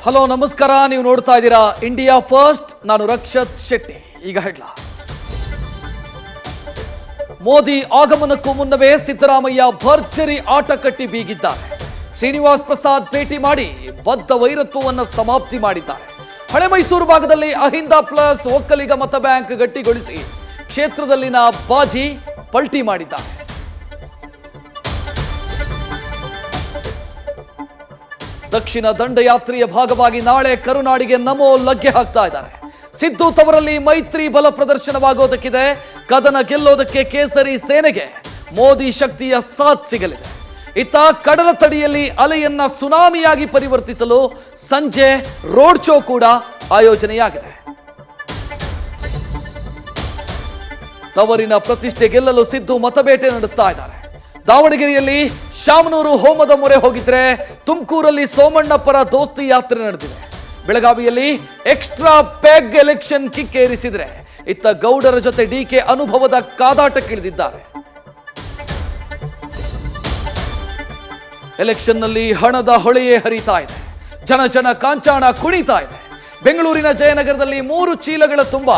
Hello ನಮಸ್ಕಾರ, ನೀವು ನೋಡ್ತಾ ಇದ್ದೀರಾ ಇಂಡಿಯಾ ಫಸ್ಟ್. ನಾನು ರಕ್ಷತ್ ಶೆಟ್ಟಿ. ಈಗ ಹೆಡ್ಲೈನ್ಸ್. ಮೋದಿ ಆಗಮನಕ್ಕೂ ಮುನ್ನವೇ ಸಿದ್ದರಾಮಯ್ಯ ಭರ್ಜರಿ ಆಟ ಕಟ್ಟಿ ಬೀಗಿದ್ದಾರೆ. ಶ್ರೀನಿವಾಸ್ ಪ್ರಸಾದ್ ಭೇಟಿ ಮಾಡಿ ಬದ್ಧ ವೈರತ್ವವನ್ನು ಸಮಾಪ್ತಿ ಮಾಡಿದ್ದಾರೆ. ಹಳೆ ಮೈಸೂರು ಭಾಗದಲ್ಲಿ ಅಹಿಂದ ಪ್ಲಸ್ ಒಕ್ಕಲಿಗ ಮತ ಬ್ಯಾಂಕ್ ಗಟ್ಟಿಗೊಳಿಸಿ ಕ್ಷೇತ್ರದಲ್ಲಿನ ಬಾಜಿ ಪಲ್ಟಿ ಮಾಡಿದ್ದಾರೆ. ದಕ್ಷಿಣ ದಂಡಯಾತ್ರೆಯ ಭಾಗವಾಗಿ ನಾಳೆ ಕರುನಾಡಿಗೆ ನಮೋ ಲಗ್ಗೆ ಹಾಕ್ತಾ ಇದ್ದಾರೆ. ಸಿದ್ದು ತವರಲ್ಲಿ ಮೈತ್ರಿ ಬಲ ಪ್ರದರ್ಶನವಾಗೋದಕ್ಕಿದೆ. ಕದನ ಗೆಲ್ಲೋದಕ್ಕೆ ಕೇಸರಿ ಸೇನೆಗೆ ಮೋದಿ ಶಕ್ತಿಯ ಸಾಥ್ ಸಿಗಲಿದೆ. ಇತ್ತ ಕಡಲ ತಡಿಯಲ್ಲಿ ಅಲೆಯನ್ನ ಸುನಾಮಿಯಾಗಿ ಪರಿವರ್ತಿಸಲು ಸಂಜೆ ರೋಡ್ ಶೋ ಕೂಡ ಆಯೋಜನೆಯಾಗಿದೆ. ತವರಿನ ಪ್ರತಿಷ್ಠೆ ಗೆಲ್ಲಲು ಸಿದ್ದು ಮತಬೇಟೆ ನಡೆಸ್ತಾ ಇದ್ದಾರೆ. ದಾವಣಗೆರೆಯಲ್ಲಿ ಶಾಮನೂರು ಹೋಮದ ಮೊರೆ ಹೋಗಿದ್ರೆ, ತುಮಕೂರಲ್ಲಿ ಸೋಮಣ್ಣ ಪರ ದೋಸ್ತಿ ಯಾತ್ರೆ ನಡೆದಿದೆ. ಬೆಳಗಾವಿಯಲ್ಲಿ ಎಕ್ಸ್ಟ್ರಾ ಪೆಗ್ ಎಲೆಕ್ಷನ್ ಕಿಕ್ ಏರಿಸಿದ್ರೆ, ಇತ್ತ ಗೌಡರ ಜೊತೆ ಡಿಕೆ ಅನುಭವದ ಕಾದಾಟಕ್ಕಿಳಿದಿದ್ದಾರೆ. ಎಲೆಕ್ಷನ್ನಲ್ಲಿ ಹಣದ ಹೊಳೆಯೇ ಹರಿತಾ ಇದೆ. ಜನ ಕಾಂಚಾಣ ಕುಣಿತಾ ಇದೆ. ಬೆಂಗಳೂರಿನ ಜಯನಗರದಲ್ಲಿ 3 ಚೀಲಗಳ ತುಂಬ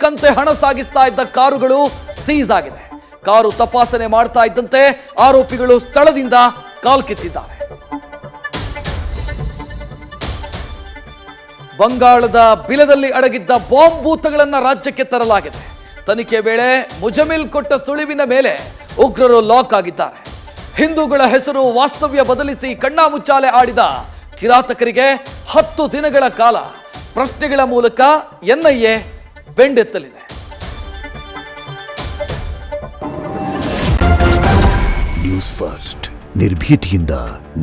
ಕಂತೆ ಹಣ ಸಾಗಿಸ್ತಾ ಇದ್ದ ಕಾರುಗಳು ಸೀಸ್ ಆಗಿದೆ. ಕಾರು ತಪಾಸಣೆ ಮಾಡ್ತಾ ಇದ್ದಂತೆ ಆರೋಪಿಗಳು ಸ್ಥಳದಿಂದ ಕಾಲ್ಕಿತ್ತಿದ್ದಾರೆ. ಬಂಗಾಳದ ಬಿಲದಲ್ಲಿ ಅಡಗಿದ್ದ ಬಾಂಬ್ ಭೂತಗಳನ್ನು ರಾಜ್ಯಕ್ಕೆ ತರಲಾಗಿದೆ. ತನಿಖೆ ವೇಳೆ ಮುಜಮಿಲ್ ಕೊಟ್ಟ ಸುಳಿವಿನ ಮೇಲೆ ಉಗ್ರರು ಲಾಕ್ ಆಗಿದ್ದಾರೆ. ಹಿಂದೂಗಳ ಹೆಸರು ವಾಸ್ತವ್ಯ ಬದಲಿಸಿ ಕಣ್ಣಾಮುಚ್ಚಾಲೆ ಆಡಿದ ಕಿರಾತಕರಿಗೆ 10 ದಿನಗಳ ಕಾಲ ಪ್ರಶ್ನೆಗಳ ಮೂಲಕ ಎನ್ಐಎ ಬೆಂಡೆತ್ತಲಿದೆ. ನ್ಯೂಸ್ ಫಸ್ಟ್, ನಿರ್ಭೀತಿಯಿಂದ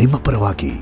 ನಿಮ್ಮ ಪರವಾಗಿ.